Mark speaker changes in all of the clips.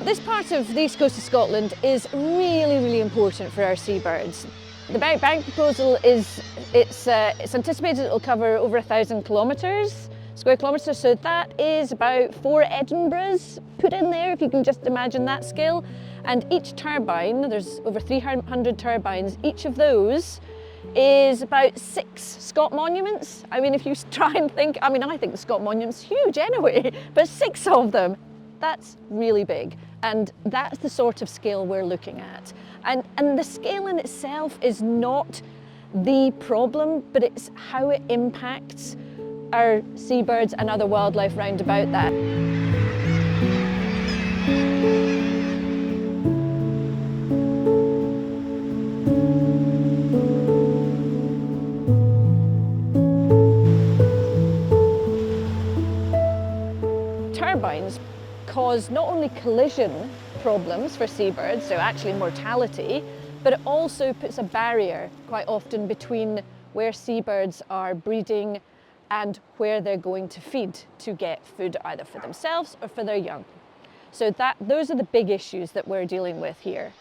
Speaker 1: This part of the east coast of Scotland is really important for our seabirds. The Berwick Bank proposal is it's anticipated it will cover over 1,000 square kilometres, so that is about 4 Edinburghs put in there, if you can just imagine that scale. And each turbine, there's over 300 turbines, each of those is about 6 Scott monuments. I mean, if you try and think, I think the Scott monument's huge anyway, but 6 of them, that's really big. And that's the sort of scale we're looking at. And the scale in itself is not the problem, but it's how it impacts our seabirds and other wildlife round about that. Turbines cause not only collision problems for seabirds, so actually mortality, but it also puts a barrier quite often between where seabirds are breeding and where they're going to feed to get food either for themselves or for their young. So those are the big issues that we're dealing with here.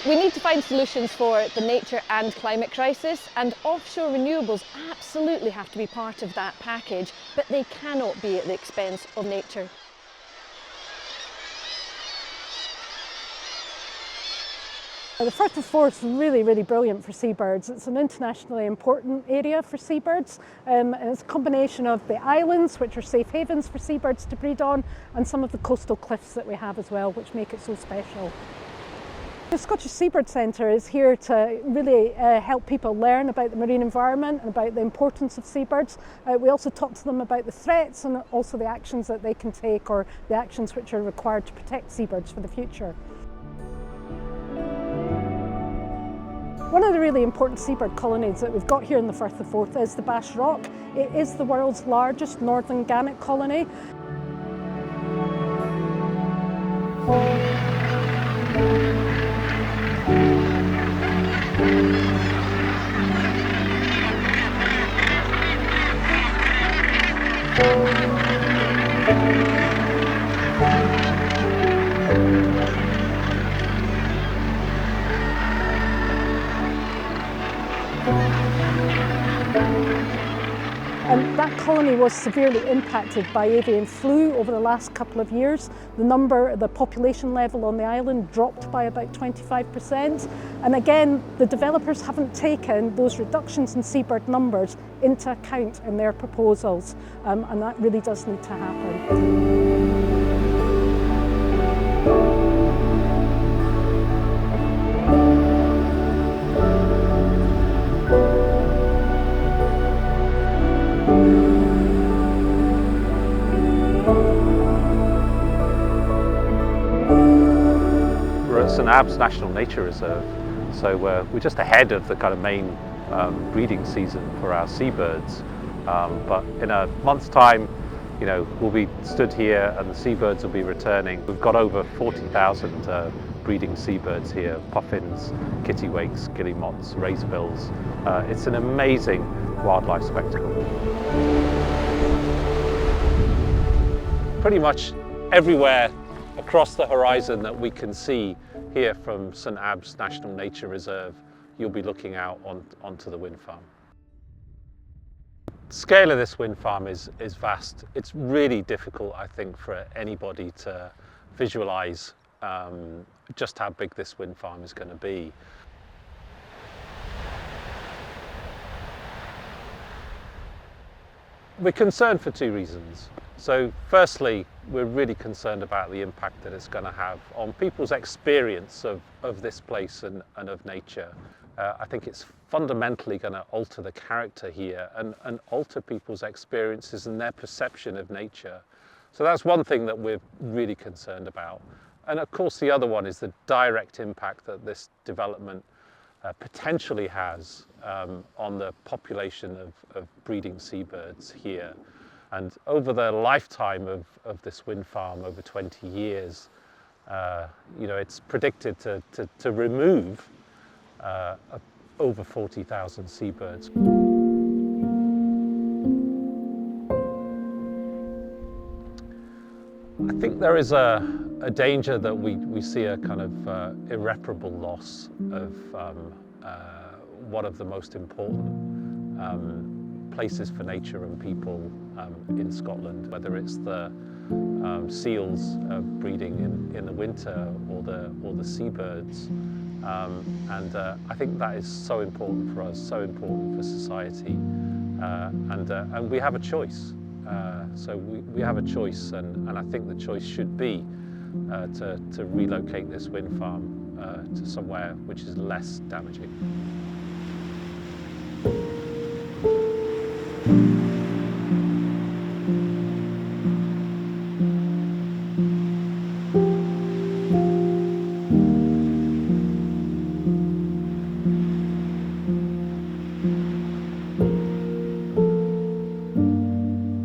Speaker 1: We need to find solutions for the nature and climate crisis, and offshore renewables absolutely have to be part of that package, but they cannot be at the expense of nature.
Speaker 2: The Firth of Forth is really brilliant for seabirds. It's an internationally important area for seabirds, and it's a combination of the islands, which are safe havens for seabirds to breed on, and some of the coastal cliffs that we have as well, which make it so special. The Scottish Seabird Centre is here to really help people learn about the marine environment and about the importance of seabirds. We also talk to them about the threats and also the actions that they can take, or the actions which are required to protect seabirds for the future. One of the really important seabird colonies that we've got here in the Firth of Forth is the Bass Rock. It is the world's largest northern gannet colony. And that colony was severely impacted by avian flu over the last couple of years. The population level on the island dropped by about 25%. And again, the developers haven't taken those reductions in seabird numbers into account in their proposals. And that really does need to happen.
Speaker 3: St Abbs National Nature Reserve, so we're just ahead of the kind of main breeding season for our seabirds. But in a month's time, we'll be stood here and the seabirds will be returning. We've got over 40,000 breeding seabirds here: puffins, kittiwakes, guillemots, razorbills. It's an amazing wildlife spectacle. Pretty much everywhere across the horizon that we can see here from St Abbs National Nature Reserve, you'll be looking out onto the wind farm. The scale of this wind farm is vast. It's really difficult, I think, for anybody to visualise just how big this wind farm is going to be. We're concerned for two reasons. So firstly, we're really concerned about the impact that it's going to have on people's experience of this place and of nature. I think it's fundamentally going to alter the character here and alter people's experiences and their perception of nature. So that's one thing that we're really concerned about. And of course the other one is the direct impact that this development potentially has on the population of breeding seabirds here. And over the lifetime of this wind farm, over 20 years, it's predicted to remove over 40,000 seabirds. I think there is a danger that we see a kind of irreparable loss of one of the most important places for nature and people in Scotland, whether it's the seals breeding in the winter or the seabirds. I think that is so important for us, so important for society, and we have a choice. So we have a choice, and I think the choice should be to relocate this wind farm to somewhere which is less damaging.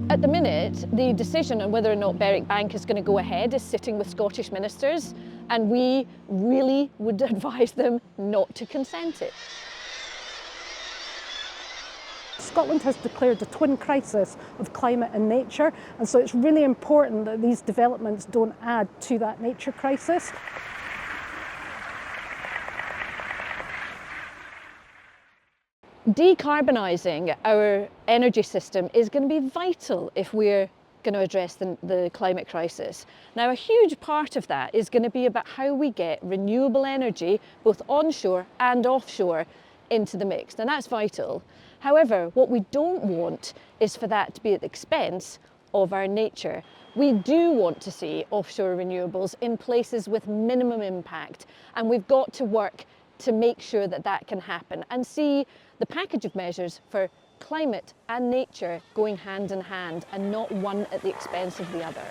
Speaker 1: At the minute, the decision on whether or not Berwick Bank is going to go ahead is sitting with Scottish ministers, and we really would advise them not to consent it.
Speaker 2: Scotland has declared a twin crisis of climate and nature, and so it's really important that these developments don't add to that nature crisis.
Speaker 1: Decarbonising our energy system is going to be vital if we're going to address the climate crisis. Now, a huge part of that is going to be about how we get renewable energy, both onshore and offshore, into the mix, and that's vital. However, what we don't want is for that to be at the expense of our nature. We do want to see offshore renewables in places with minimum impact, and we've got to work to make sure that that can happen and see the package of measures for climate and nature going hand in hand and not one at the expense of the other.